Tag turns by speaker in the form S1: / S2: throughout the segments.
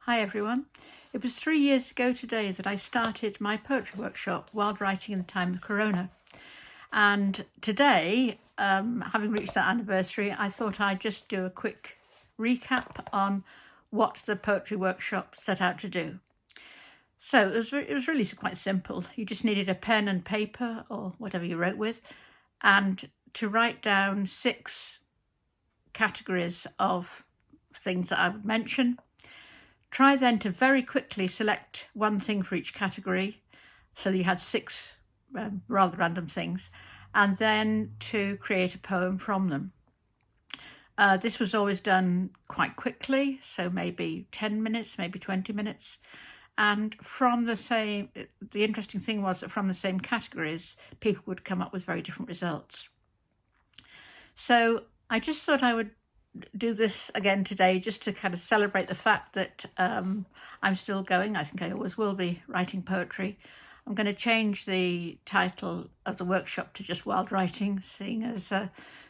S1: Hi everyone. It was 3 years ago today that I started my poetry workshop, Wild Writing in the Time of Corona. And today, having reached that anniversary, I thought I'd just do a quick recap on what the poetry workshop set out to do. So it was really quite simple. You just needed a pen and paper or whatever you wrote with, and to write down 6 categories of things that I would mention. Try then to very quickly select one thing for each category, so that you had 6 rather random things, and then to create a poem from them. This was always done quite quickly, so maybe 10 minutes, maybe 20 minutes. And the interesting thing was that from the same categories, people would come up with very different results. So I just thought I would do this again today just to kind of celebrate the fact that I'm still going. I think I always will be writing poetry. I'm going to change the title of the workshop to just Wild Writing, seeing as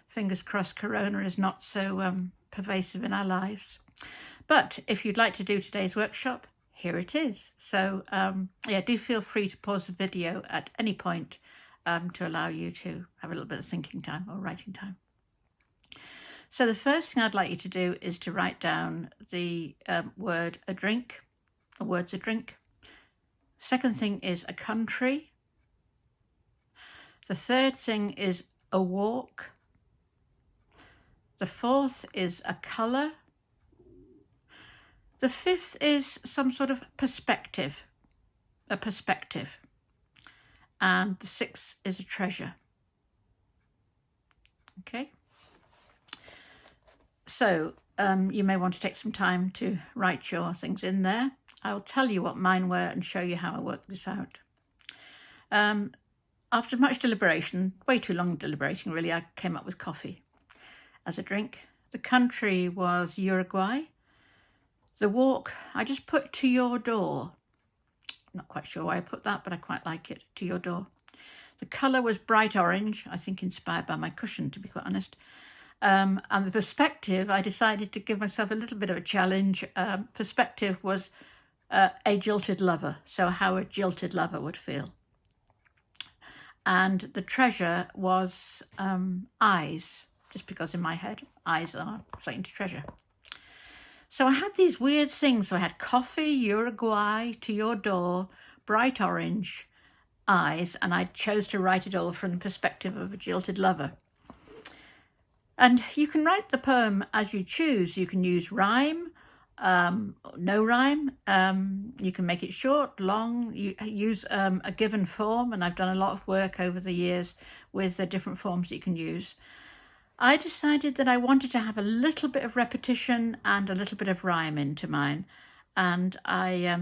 S1: fingers crossed Corona is not so pervasive in our lives. But if you'd like to do today's workshop, here it is. So yeah, do feel free to pause the video at any point to allow you to have a little bit of thinking time or writing time. So the first thing I'd like you to do is to write down the word a drink, or words a drink. Second thing is a country. The third thing is a walk. The fourth is a colour. The fifth is some sort of perspective, a perspective. And the sixth is a treasure. Okay. So you may want to take some time to write your things in there. I'll tell you what mine were and show you how I worked this out. After much deliberation, way too long deliberating really, I came up with coffee as a drink. The country was Uruguay. The walk, I just put to your door. Not quite sure why I put that, but I quite like it, to your door. The colour was bright orange, I think inspired by my cushion, to be quite honest. And the perspective, I decided to give myself a little bit of a challenge. Perspective was a jilted lover, so how a jilted lover would feel. And the treasure was eyes, just because in my head, eyes are something to treasure. So I had these weird things. So I had coffee, Uruguay, to your door, bright orange, eyes, and I chose to write it all from the perspective of a jilted lover. And you can write the poem as you choose. You can use rhyme, no rhyme. You can make it short, long. You use a given form, and I've done a lot of work over the years with the different forms that you can use. I decided that I wanted to have a little bit of repetition and a little bit of rhyme into mine, and I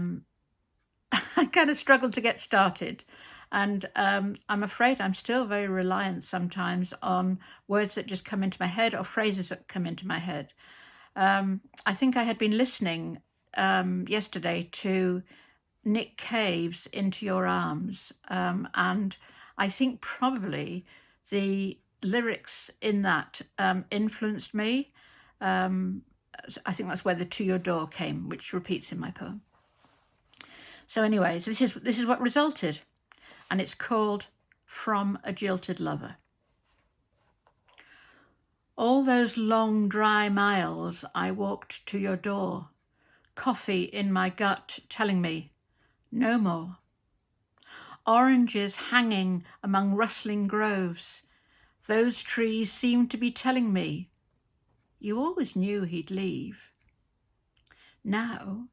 S1: kind of struggled to get started. And I'm afraid I'm still very reliant sometimes on words that just come into my head or phrases that come into my head. I think I had been listening yesterday to Nick Cave's Into Your Arms, and I think probably the lyrics in that influenced me. I think that's where the to your door came, which repeats in my poem. So anyways, this is what resulted. And it's called From a Jilted Lover. All those long dry miles I walked to your door, coffee in my gut telling me, no more. Oranges hanging among rustling groves, those trees seemed to be telling me, you always knew he'd leave. Now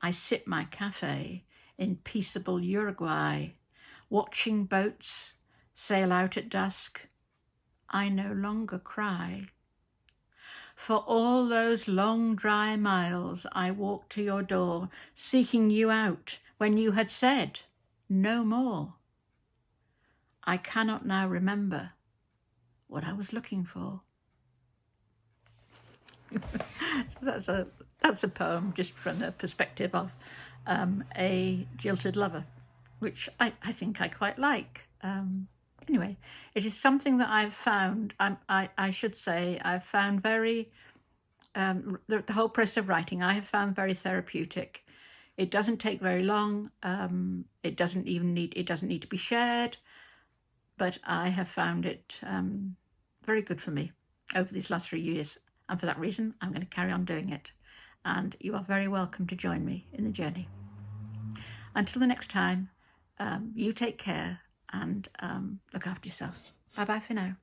S1: I sip my cafe in peaceable Uruguay, watching boats sail out at dusk, I no longer cry. For all those long dry miles I walked to your door, seeking you out when you had said, no more. I cannot now remember what I was looking for. So that's a poem just from the perspective of a jilted lover, which I think I quite like. Anyway, it is something that I've found, I should say, I've found very the whole process of writing I have found very therapeutic. It doesn't take very long. It doesn't need to be shared, but I have found it very good for me over these last 3 years. And for that reason, I'm going to carry on doing it. And you are very welcome to join me in the journey. Until the next time, you take care and look after yourself. Bye-bye for now.